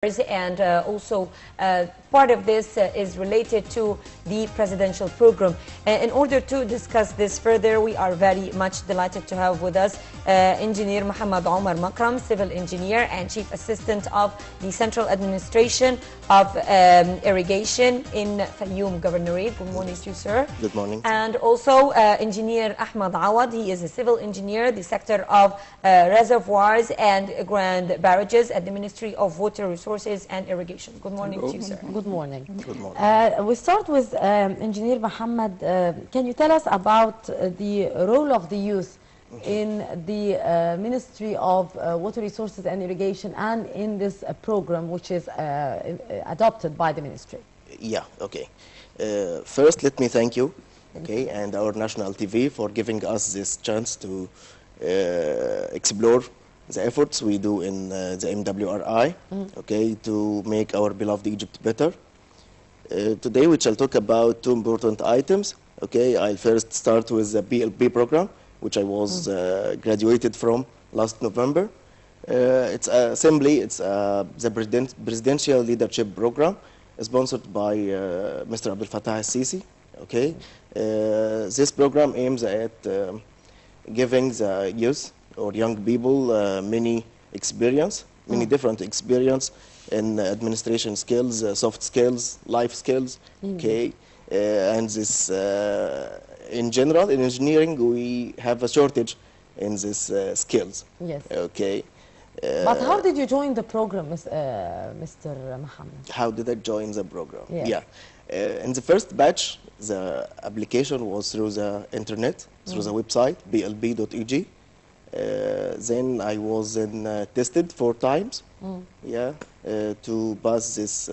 and also part of this is related to the presidential program. In order to discuss this further, we are very much delighted to have with us Engineer Muhammad Omar Makram, Civil Engineer and Chief Assistant of the Central Administration of Irrigation in Fayoum Governorate. Good morning to you, sir. Good morning. And also Engineer Ahmad, he is a Civil Engineer, the Sector of Reservoirs and Grand Barrages at the Ministry of Water Resources and Irrigation. Good morning to you, sir. Good morning. Good morning. We start with Engineer Muhammad. Can you tell us about the role of the youth in the Ministry of Water Resources and Irrigation and in this program which is adopted by the ministry? Yeah, okay. First, let me thank you, okay, and our national TV for giving us this chance to explore the efforts we do in the MWRI, okay, to make our beloved Egypt better. Today we shall talk about two important items. Okay, I'll first start with the BLP program, which I was graduated from last November. It's the Presidential Leadership Program sponsored by Mr. Abdel Fattah al-Sisi. Okay, this program aims at giving the youth or young people many different experience in administration skills, soft skills, life skills, okay, and this in general in engineering we have a shortage in these skills. Yes. Okay. But how did you join the program, Mr. Muhammad? How did I join the program? Yeah. In the first batch, the application was through the internet, through the website blb.eg. Then I was tested 4 times, to pass this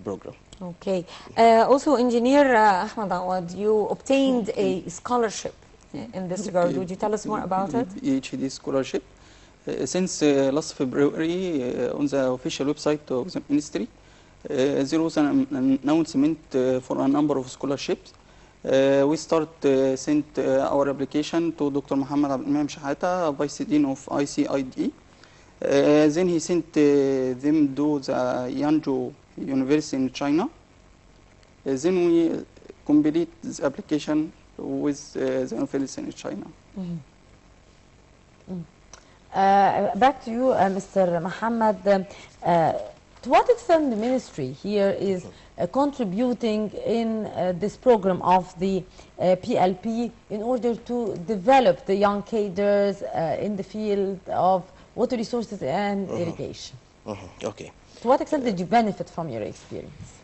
program. Okay. Also, Engineer Ahmad, you obtained a scholarship in this regard. Would you tell us more about it? PhD scholarship. Since last February, on the official website of the ministry, there was an announcement for a number of scholarships. We sent our application to Dr. Muhammad Imam Shahata, Vice Dean of ICID. Then he sent them to the Yanzhou University in China. Then we complete this application with the university in China. Back to you, Mr. Muhammad. To what extent the ministry here is contributing in this program of the PLP in order to develop the young cadres in the field of water resources and irrigation? Okay. To what extent did you benefit from your experience?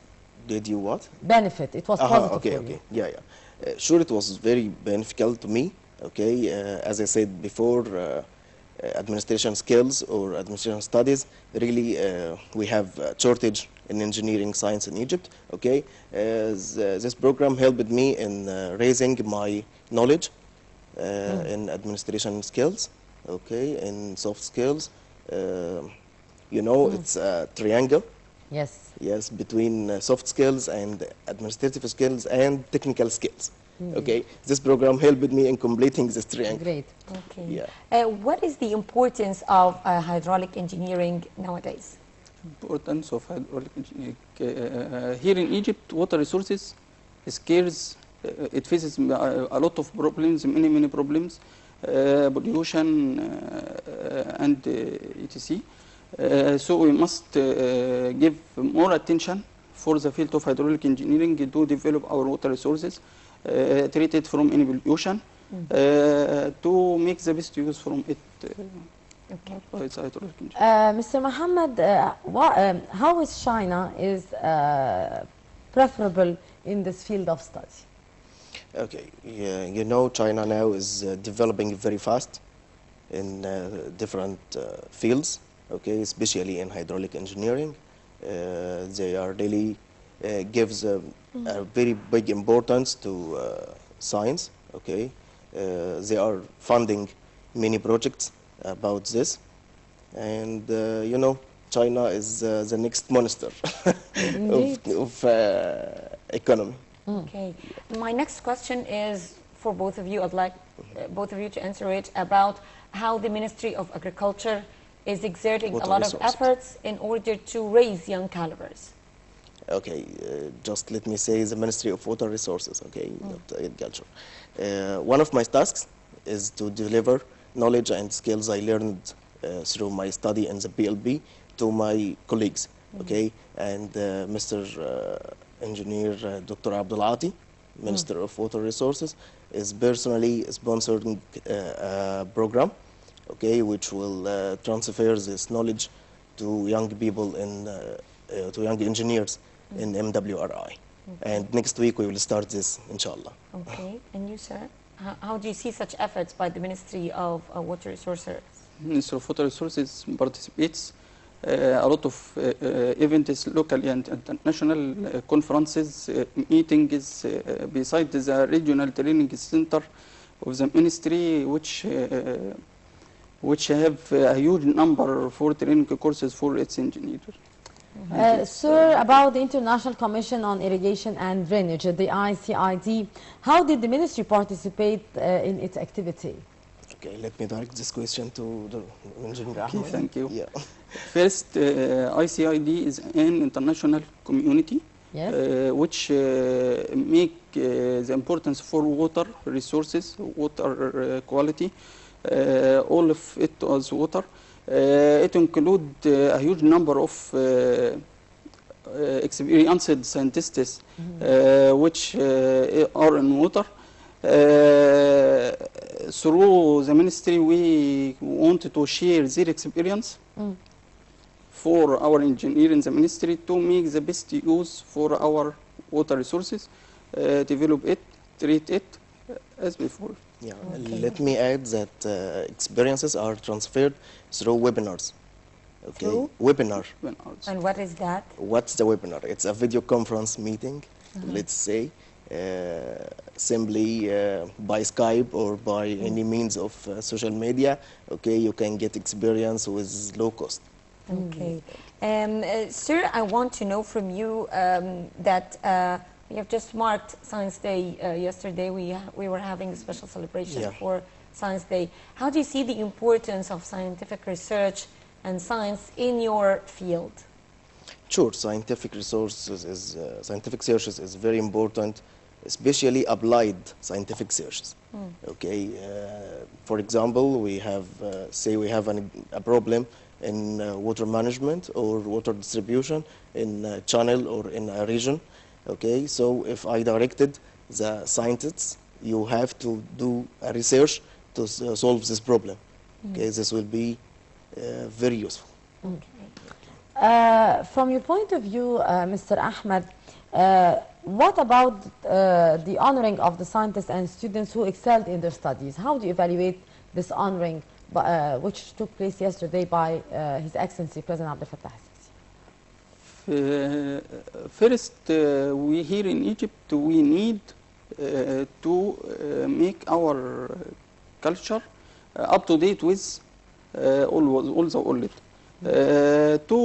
Did you what? Benefit. It was positive okay, for okay. you. Yeah. Sure, it was very beneficial to me. Okay, as I said before, administration skills or administration studies, really we have a shortage in engineering science in Egypt. Okay, this program helped me in raising my knowledge in administration skills, okay, in soft skills. You know, it's a triangle. Yes. Yes, between soft skills and administrative skills and technical skills. Okay, this program helped me in completing this triangle. Great. Okay. Yeah. What is the importance of hydraulic engineering nowadays? Importance of hydraulic engineering. Here in Egypt, water resources is scarce. It faces a lot of problems, many problems, pollution and etc. So we must give more attention for the field of hydraulic engineering to develop our water resources, treat it from any pollution, to make the best use from it. Mr. Muhammad, how is China preferable in this field of study? Okay, yeah, you know, China now is developing very fast in different fields, okay, especially in hydraulic engineering. They are really gives a very big importance to science, okay. They are funding many projects about this, and you know, China is the next monster of economy. Okay. My next question is for both of you. I'd like both of you to answer it about how the Ministry of Agriculture is exerting a Water lot of resources. efforts in order to raise young calibers? Okay, just let me say the Ministry of Water Resources, okay, not agriculture. One of my tasks is to deliver knowledge and skills I learned through my study in the PLB to my colleagues, okay, and Mr. Engineer Dr. Abdul Ati, Minister of Water Resources, is personally sponsoring a program, okay, which will transfer this knowledge to young people in, to young engineers in MWRI. And next week we will start this, inshallah. Okay, and you, sir? How do you see such efforts by the Ministry of Water Resources? Ministry of Water Resources participates a lot of events, locally and international conferences, meetings, besides the regional training center of the ministry, which have a huge number for training courses for its engineers. Sir, about the International Commission on Irrigation and Drainage, the ICID, how did the ministry participate in its activity? Okay, let me direct this question to the Engineer Okay, Ahmed. thank you. Yeah. First, ICID is an international community Yes. which make the importance for water resources, water quality, all of it as water. It includes a huge number of experienced scientists which are in water. Through the ministry, we wanted to share their experience for our engineers in the ministry to make the best use for our water resources, develop it, treat it as before. Yeah, let me add that experiences are transferred through webinars. Okay, Through? webinar. And what is that? What's the webinar? It's a video conference meeting, let's say, simply by Skype or by any means of social media. Okay, you can get experience with low cost. Okay. Sir, I want to know from you that we have just marked Science Day yesterday. We were having a special celebration for Science Day. How do you see the importance of scientific research and science in your field? Sure, scientific resources is scientific searches is very important, especially applied scientific searches. Okay, for example, we have say we have a problem in water management or water distribution in a channel or in a region. Okay, so if I directed the scientists, you have to do a research to solve this problem. Okay, this will be very useful. From your point of view, Mr. Ahmed, what about the honoring of the scientists and students who excelled in their studies? How do you evaluate this honoring, which took place yesterday by His Excellency President Abdel Fattah al-Sisi? First, we here in Egypt, we need to make our culture up to date with all the old. To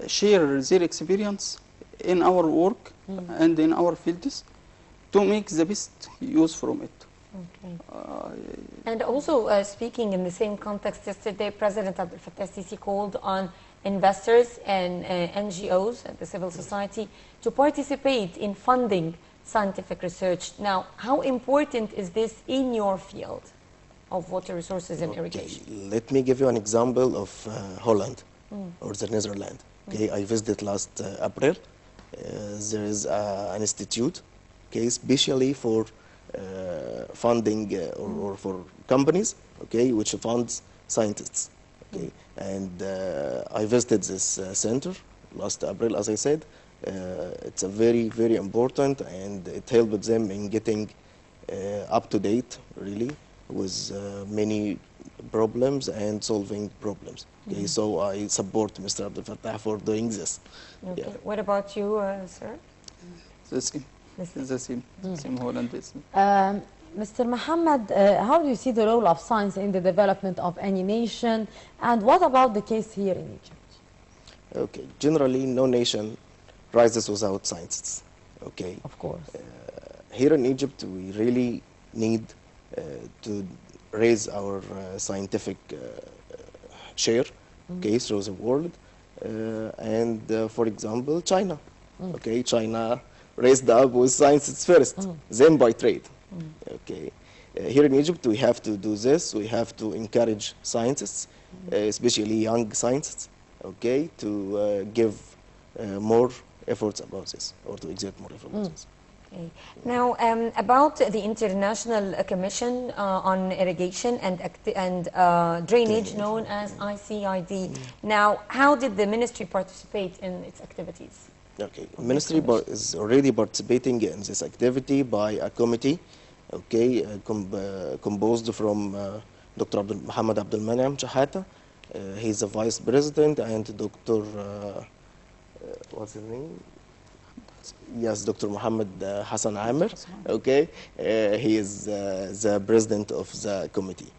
share their experience in our work and in our fields to make the best use from it. Okay. And also speaking in the same context, yesterday President Abdel Fattah al-Sisi called on investors and NGOs and the civil society to participate in funding scientific research. Now, how important is this in your field of water resources and irrigation? Let me give you an example of Holland or the Netherlands. Okay, I visited last April. There is an institute, okay, especially for funding or for companies, okay, which funds scientists. Okay, and I visited this center last April, as I said. It's a very, very important, and it helped them in getting up to date, really, with many problems and solving problems. Okay, so I support Mr. Abdel Fattah for doing this. Okay. Yeah. What about you, sir? The same. The same. Same Holland. Mr. Muhammad, how do you see the role of science in the development of any nation, and what about the case here in Egypt? Okay, generally no nation rises without scientists. Okay. Of course. Here in Egypt, we really need to raise our scientific share, okay, through the world. And for example, China. Okay, China raised up with science first, then by trade. Okay, here in Egypt we have to do this. We have to encourage scientists, especially young scientists, okay, to give more efforts about this, or to exert more effort about this. Okay. Now, about the International Commission on Irrigation and Drainage, known as ICID. Now, how did the ministry participate in its activities? Okay, Ministry is already participating in this activity by a committee, okay, composed from Dr. Muhammad Shahata. He's the vice president, and Dr. What's his name? Yes, Dr. Muhammad Hassan Amir. Okay, he is the president of the committee.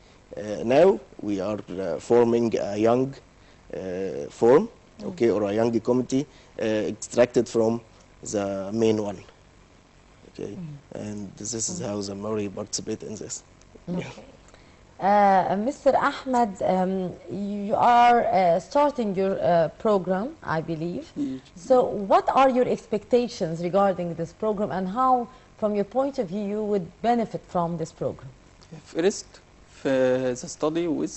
Now we are forming a young forum, okay, or a young committee extracted from the main one. Okay, and this is how the Mori participate in this. Okay. Mr. Ahmed, you are starting your program, I believe. So what are your expectations regarding this program, and how, from your point of view, you would benefit from this program? First, the study will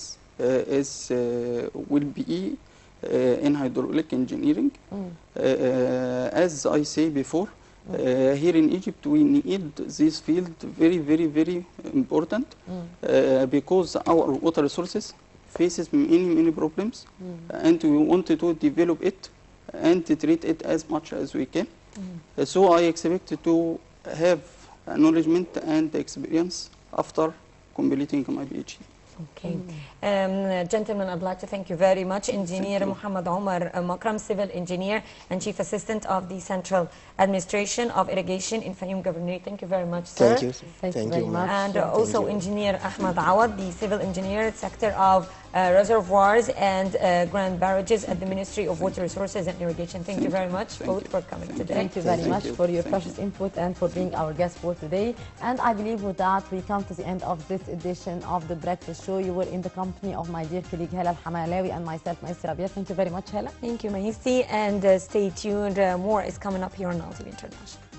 be in hydraulic engineering. As I say before, here in Egypt we need this field very important, because our water resources faces many problems, and we want to develop it and to treat it as much as we can. So I expect to have acknowledgement and experience after completing my PhD. Okay. Gentlemen, I'd like to thank you very much. Engineer Muhammad Omar Makram, Civil Engineer and Chief Assistant of the Central Administration of Irrigation in Fayum Governorate. Thank you very much, sir. Thank you. Thank you very much. And also Engineer Ahmad Awad, the Civil Engineer, Sector of Reservoirs and Grand Barrages at the Ministry of Water Resources and Irrigation. Thank you very much both for coming today. Thank you very much for your precious input and for being our guest for today. And I believe with that we come to the end of this edition of the Breakfast Show. You were in the company of my dear colleague Hala Al-Hamalawi and myself, Maïssi Rabia. Thank you very much, Hala. Thank you, Maïssi, and stay tuned. More is coming up here on Now TV International.